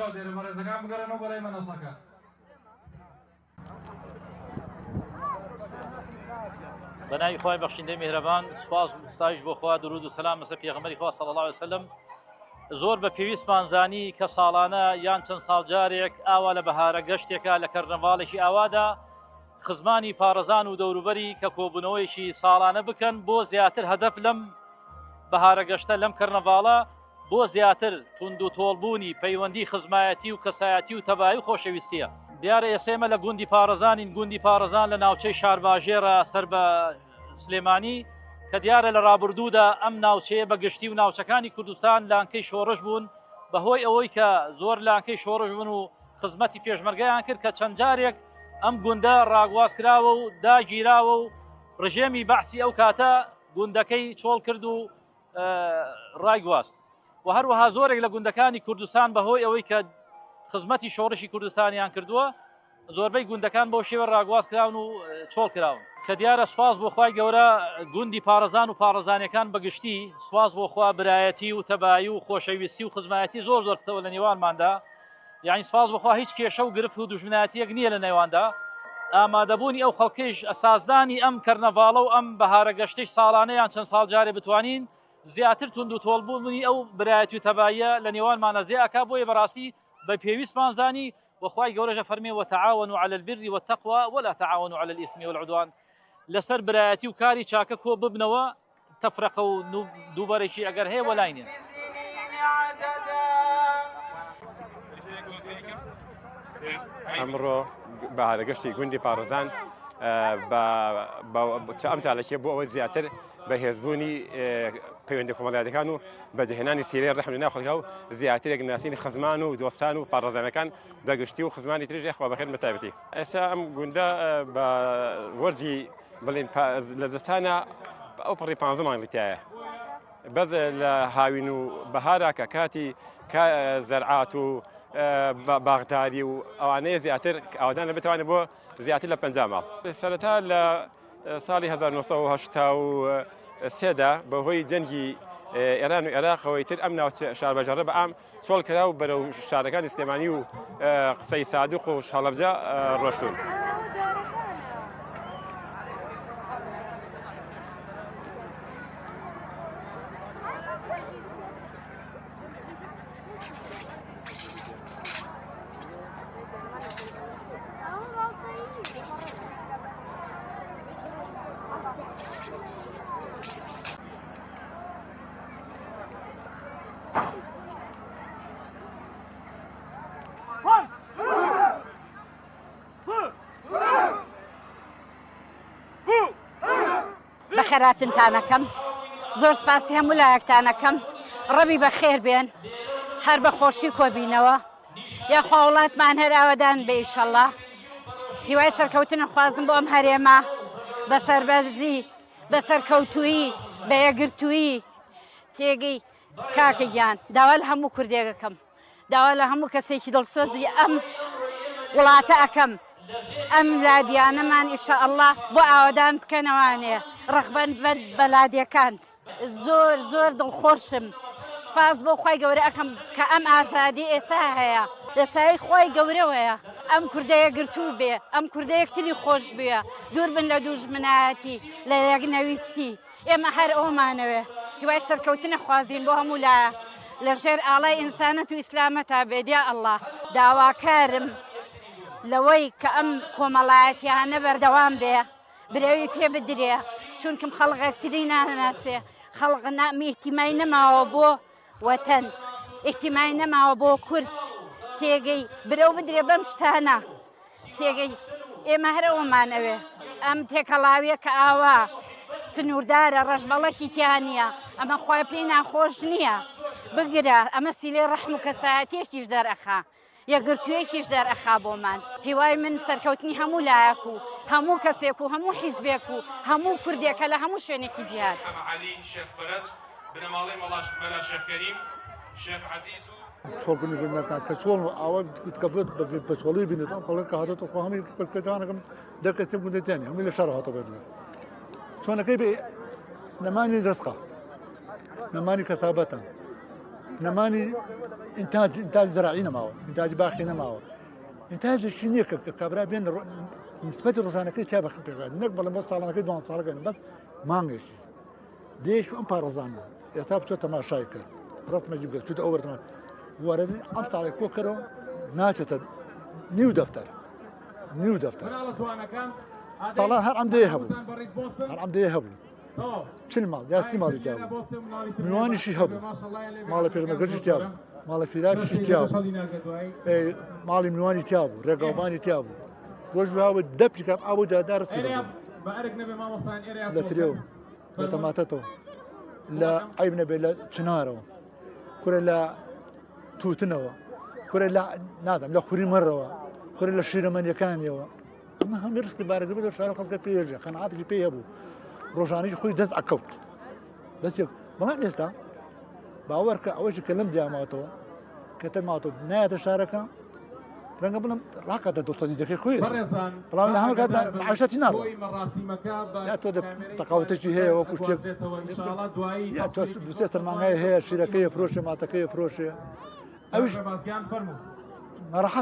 چاودێرە بەڕێزەکان بگەڕێنەوە بەلای مەنەسەکە. بەناوی خوای بەخشندەی میهرەبان، سوپاس ستایش بۆ خوا، درود و سەلام بەسەر پێغەمبەری خوا صلی الله علیه وسلم. زۆر بە پێویستمان زانی کە ساڵانە یان چەند ساڵ جارێک ئاوا لە بەهارە گەشتێکە لە کەرنەڤاڵێکی ئاوادا خزمانی پارێزان و دەوروبەری کە کۆبوونەوەیەکی ساڵانە بکەن بۆ زیاتر هەدەف لەم بەهارە گەشتە لەم کەرنەڤاڵە بۆ زیاتر تونند و تۆڵبوونی پەیوەندی خزمایەتی و کەسایەتی و تەبایی و خۆشەویستیە. دیارە ئێسێمە لە گوندی پارێزانین، گوندی پارێزان لە ناوچەی شارباژێرە سەر بە سلێمانی کە دیارە لە ڕابردوودا ئەم ناوچەیە بە گشتی و ناوچەکانی کوردستان لانکەی شۆڕش بوون بەهۆی ئەوەی کە زۆر لانکەی شۆڕش بوون و خزمەتی پێشمەرگەیان کرد کە چەند جارێک ئەم گوندە ڕاگواز کراوە و داگیراوە و ڕژێمی بەعسی ئەو کاتە گوندەکەی چۆڵ کرد و ڕایگواست و هەروەها زۆرێک لە گوندەکانی کوردستان بەهۆی ئەوەی کە خزمەتی شۆڕشی کوردستانیان کردووە زۆربەی گوندەکان بۆ شێوە ڕاگواز کراون و چۆڵ کراون کە دیارە سوپاس بۆ خوای گەورە گوندی پارێزان و پارێزانیەکان بەگشتی سوپاس بۆ خوا برایەتی و تەبایی و خۆشەویستی و خزمایەتی زۆر کردەوە لە نێوانماندا، یعنی سوپاس بۆ خوا هیچ کێشە و گرفت و دوژمنایەتیەک نییە لە نێواندا. ئامادەبوونی ئەو خەڵکیش ئەساسدانی ئەم کەرنەڤاڵە و ئەم بەهارە گەشتەی ساڵانەیان چەند ساڵ جارێ بتوانین زیاتر تونند و تۆڵبوونی ئەو برایەتی و تەباییە لە نێوانمانە زێ ئەکا بۆیە بەڕاستی بە پێویستمان زانی وخوای گەورەژە فەرمێ وتعاونوا على البر والتقوى ولا تعاونوا على الإثم والعدوان. لەسەر برایەتی و کاری چاکە کۆ ببنەوە تەفرەقە و دووبەرێکی ئەگەر هەیە وەلای نیە. ئەمڕۆ بەهارە گەشتی گوندی پارێزان ئەم ساڵێکی بۆ ئەوە زیاتر بەهێزبوونی پەیوەندی کۆمەڵایەتەکان و بەجهێنانی سیرەی ڕەحم لە ناو خەڵکا و زیاترێک ناسینی خزمان و دۆستان و پارێزانەکان بەگشتی و خزمانی تریژ خوا بەخێر بەتایبەتی. ئێستا ئەم گوندە بە وەرزی بڵێن لە زستانە ئەو پەڕی 15 مانگی تایە بەس لە هاوین و بەهارە کە کاتی زەرعات و باغداری و ئەوانەیە زیاتر ئاوادان لە بتوانێت بۆ زیاتر لە 50 ماڵ. سەرەتا لە ساڵی 1983دا بەهۆی جەنگی ئێران و عێراقەوەی تر ئەم ناو شاربەجەڕە بە ئام چۆڵ کرا و بەرەو شارەکانی سلێمانی و قسەی سادق و شەڵەبجە ڕۆشتون. خێراتنتانەکەم زۆر سپاسی هەموو لایەکتانەکەم ڕەبی بە خێر بێن هەر بە خۆشی کۆبینەوە یاخوا وڵاتمان هەر ئاوادان بێ ئیشەڵڵا. هیوای سەرکەوتنە خوازم بۆ ئەم هەرێمە بە سەربەرزی بە سەرکەوتووی بە یەکگرتووی تێگەی کاکەگیان داوا لە هەموو کوردێگەکەم داوا لە هەموو کەسێکی دڵسۆزی ئەم وڵاتە ئەەکەم ئەم لادیانەمان ئیشەئەڵڵا بۆ ئاوادان بکەنەوانێ ڕەخبەن بەلادیەکان زۆر زۆر دڵخۆشم. سپاس بۆ خۆی گەورە ئەەکەم کە ئەم ئازادی ئێستا هەیە لەسای خۆی گەورەوەیە ئەم کوردەیە گرتوو بێ ئەم کوردە یەکتری خۆش بێ دوور بن لە دوژمنایەتی لە یەکنەویستی. ئێمە هەر ئەومانەوێ هیوای سەرکەوتنە خوازین بۆ هەموو لایە لەژێر ئاڵای ئینسانەت و ئیسلامەتا بێدیا ئەڵڵا. داواکارم لەوەی کە ئەم کۆمەڵایەتیانە بەردەوام بێ برەوی پێ بدرێ چونکم خەڵقێکتری ناناسێ خەڵق ئیحتیمای نەماوە بۆ وەتەن ئیحتیمای نەماوە بۆ کورد تێگەی برەو بدرێ بەم شتانە تێگەی ئێمە هەر ئەومانەوێ ئەم تێکەڵاویە کە ئاوا سنووردارە ڕەشبەڵەکی تیانە ئەمە خوای پێی ناخۆش نییە بگرە ئەمە سیلێ ڕەحم و کەسایەتێکیش دەرەخا یەکگرتوویەکیش دەرەخا بۆمان. هیوای من سەرکەوتنی هەموو لایەک و هەموو کەسێک و هەموو حیزبێک و هەموو کوردێکە لە هەموو شوێنێکی جیهان. علی شێخ فەرەج بنەماڵی مەڵاش مەلا شێخ کەریم شێخ عەزیز و چۆڵبوونی گوندەکان کە چۆڵ ئاوە کەبێت بە چۆڵی بینێتەوە خەڵک کە هاتێتەوە خۆ هەمی پێدانەکەم دەرکەسێ گوندەتیانی هەمووی لە شەڕ هاتە بێتە چۆنەکەی بێ نەمانی دەستخە نەمانی کەسابەتە نماني انتاج زراعي نماوه انتاج باخي نماوه انتاج الشينيه كابرا بين نسبة الروجانة كي تابع نقبل المصالحة كي دوان صالح بس ما نجش ديش وام بارزانا يتاب شو تماشاي كر رات ما جيب شو تأور تمام وردني أمس على كوكرو ناتشة نيو دفتر صلاح هر عم ديهبو شل مال جالسي مال جابو ميواني شي هبو مال في المجرد جابو مال في ذاك شي جابو مال ميواني جابو رقاباني جابو وجهه والدب كاب أبو دارس لا تريو لا تماتتو لا عيب نبي لا شنارو كل لا توتنوا كل لا نادم لا خوري مرة كل لا شير من يكان يوا ما هم يرسك بارك بدو شارك خلق بيرجع كان عاطش بيه أبو روجاني خوي دز أكوت بس يب ما نستا باورك أول شيء كلام جامعته كتب معته نهاية الشاركة لأن قبل لاقة توصل دقيقة خوي طلعوا لنا هم قاعد عشرة نار يا تود تقاوت شيء هي وكوشيف يا تود بسيط المعنى هي شركية فروشة مع تكية فروشة أوش ما راحت